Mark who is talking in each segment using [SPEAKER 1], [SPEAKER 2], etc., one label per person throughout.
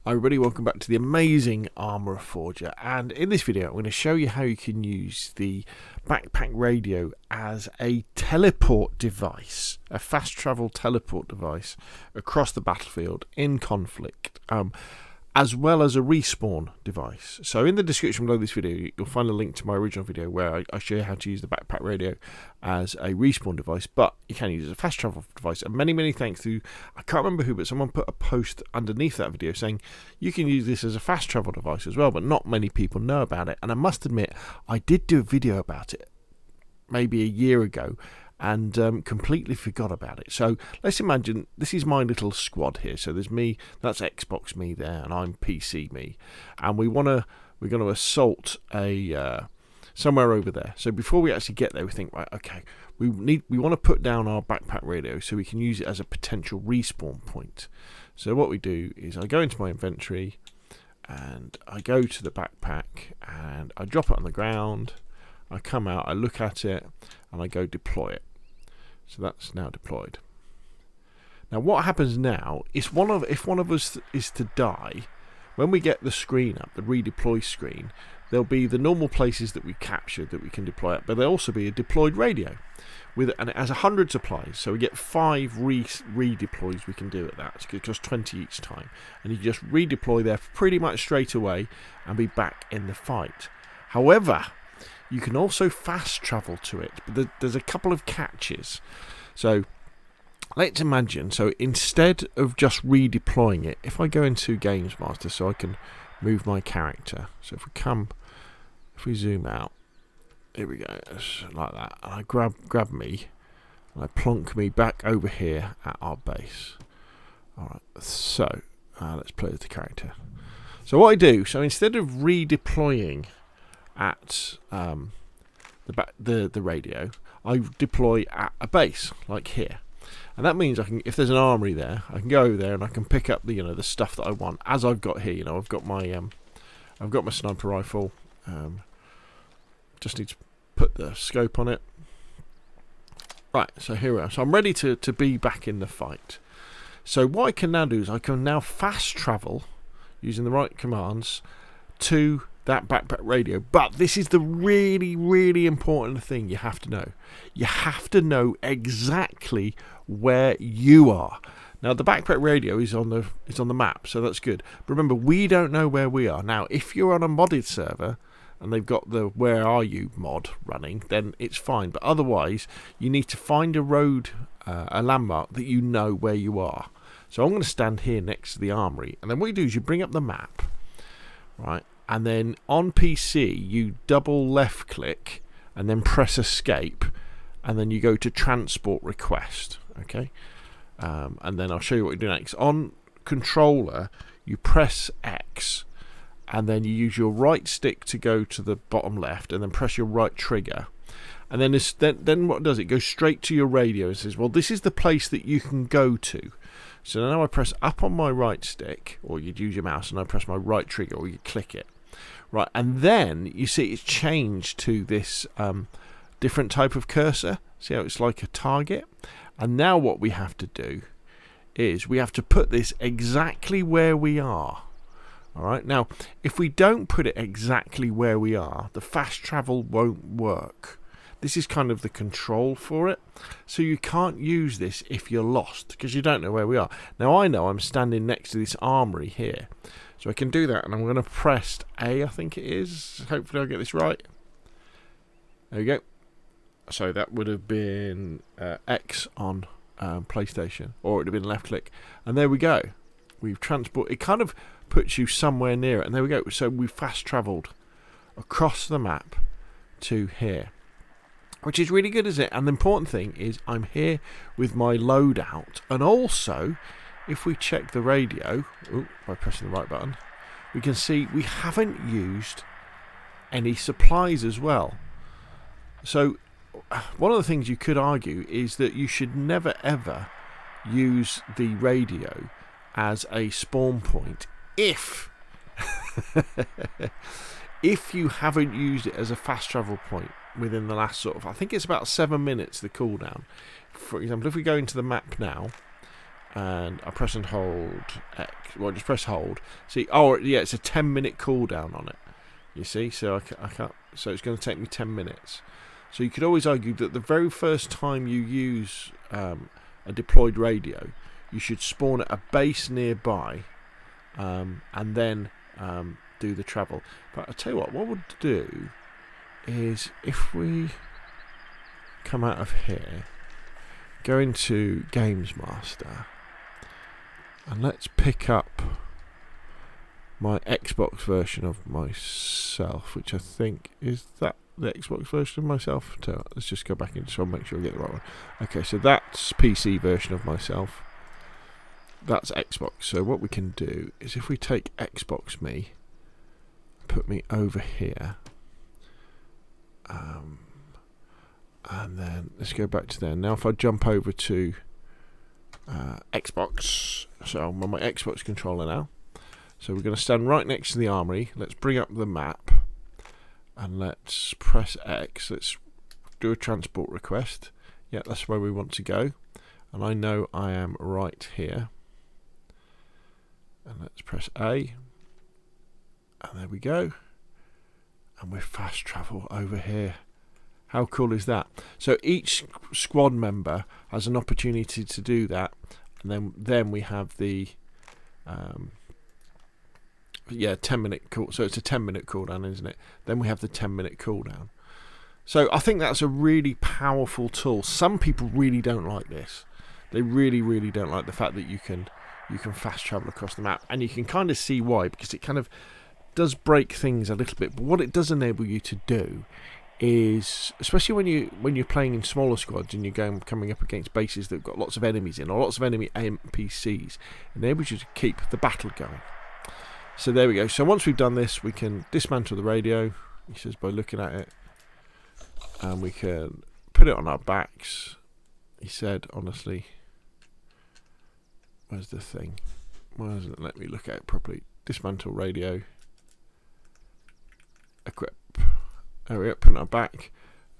[SPEAKER 1] Hi everybody, welcome back to the amazing Arma Reforger, and in this video I'm going to show you how you can use the backpack radio as a teleport device, a fast travel teleport device across the battlefield in conflict, as well as a respawn device. So in the description below this video you'll find a link to my original video where I show you how to use the backpack radio as a respawn device, but you can use it as a fast travel device. And many thanks to, I can't remember who, but someone put a post underneath that video saying you can use this as a fast travel device as well, but not many people know about it. And I must admit, I did do a video about it maybe a year ago and completely forgot about it. So let's imagine this is my little squad here. So there's me, that's Xbox me there, and I'm PC me, and we're going to assault a somewhere over there. So before we actually get there, we think, right, okay, we want to put down our backpack radio so we can use it as a potential respawn point. So what we do is I go into my inventory and I go to the backpack and I drop it on the ground. I come out, I look at it, and I go deploy it. So that's now deployed. Now what happens now is if one of us is to die, when we get the screen up, the redeploy screen, there'll be the normal places that we captured that we can deploy at, but there'll also be a deployed radio and it has 100 supplies, so we get 5 redeploys we can do at that. It costs 20 each time, and you just redeploy there pretty much straight away and be back in the fight. However, you can also fast travel to it, but there's a couple of catches. So let's imagine, so instead of just redeploying it, if I go into Games Master so I can move my character, so if we zoom out, here we go, like that, and I grab me and I plonk me back over here at our base. Alright, so let's play with the character. So what I do, so instead of redeploying at the radio, I deploy at a base like here, and that means I can, if there's an armory there, I can go over there and I can pick up the the stuff that I want, as I've got here. I've got my sniper rifle. Just need to put the scope on it. Right, so here we are. So I'm ready to be back in the fight. So what I can now do is I can now fast travel using the right commands to that backpack radio. But this is the really important thing you have to know. You have to know exactly where you are. Now the backpack radio is on the map, so that's good. But remember, we don't know where we are. Now if you're on a modded server and they've got the "Where Are You" mod running, then it's fine. But otherwise, you need to find a road, a landmark that you know where you are. So I'm going to stand here next to the armory, and then what you do is you bring up the map, right? And then on PC, you double left click and then press escape, and then you go to transport request. Okay, and then I'll show you what you do next. On controller, you press X, and then you use your right stick to go to the bottom left, and then press your right trigger. And then what does it? It goes straight to your radio and says, well, this is the place that you can go to. So now I press up on my right stick, or you'd use your mouse, and I press my right trigger, or you click it. Right, and then you see it's changed to this different type of cursor. See how it's like a target? And now what we have to do is we have to put this exactly where we are. Alright, now if we don't put it exactly where we are, the fast travel won't work. This is kind of the control for it. So you can't use this if you're lost, because you don't know where we are. Now I know I'm standing next to this armory here. So I can do that, and I'm going to press A, I think it is. Hopefully I'll get this right. There we go. So that would have been X on PlayStation, or it would have been left click. And there we go. We've transported. It kind of puts you somewhere near it, and there we go. So we've fast travelled across the map to here, which is really good, isn't it? And the important thing is I'm here with my loadout, and also if we check the radio, by pressing the right button, we can see we haven't used any supplies as well. So one of the things you could argue is that you should never ever use the radio as a spawn point if you haven't used it as a fast travel point within the last I think it's about 7 minutes the cooldown. For example, if we go into the map now and I press and hold X. Well, just press hold. See, oh yeah, it's a 10-minute cooldown on it. You see, so I can't. So it's going to take me 10 minutes. So you could always argue that the very first time you use a deployed radio, you should spawn at a base nearby, and then do the travel. But I'll tell you what we'll do is if we come out of here, go into Games Master, and let's pick up my Xbox version of myself, which I think is that the Xbox version of myself. So let's just go back in so I'll make sure I get the right one. Okay, so that's PC version of myself. That's Xbox. So what we can do is if we take Xbox me, put me over here, and then let's go back to there. Now if I jump over to Xbox, so I'm on my Xbox controller now. So we're going to stand right next to the armory. Let's bring up the map and let's press X. Let's do a transport request. Yeah, that's where we want to go. And I know I am right here. And let's press A. And there we go. And we're fast travel over here. How cool is that? So each squad member has an opportunity to do that. And then we have the 10-minute cool. So it's a 10-minute cooldown, isn't it? Then we have the 10-minute cooldown. So I think that's a really powerful tool. Some people really don't like this. They really, really don't like the fact that you can fast travel across the map, and you can kind of see why, because it kind of does break things a little bit. But what it does enable you to do is, especially when you're playing in smaller squads and you're coming up against bases that've got lots of enemies in, or lots of enemy NPCs, enables you to keep the battle going. So there we go. So once we've done this, we can dismantle the radio, he says, by looking at it, and we can put it on our backs. He said, honestly, where's the thing? Why doesn't it let me look at it properly? Dismantle radio, equip. There we go, put it on our back,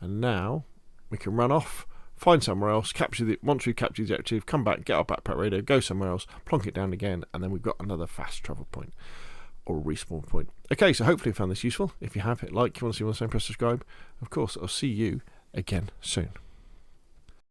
[SPEAKER 1] and now we can run off, find somewhere else, once we've captured the objective, come back, get our backpack radio, go somewhere else, plonk it down again, and then we've got another fast travel point, or a respawn point. Okay, so hopefully you found this useful. If you have, hit like. If you want to see more, same, press subscribe. Of course, I'll see you again soon.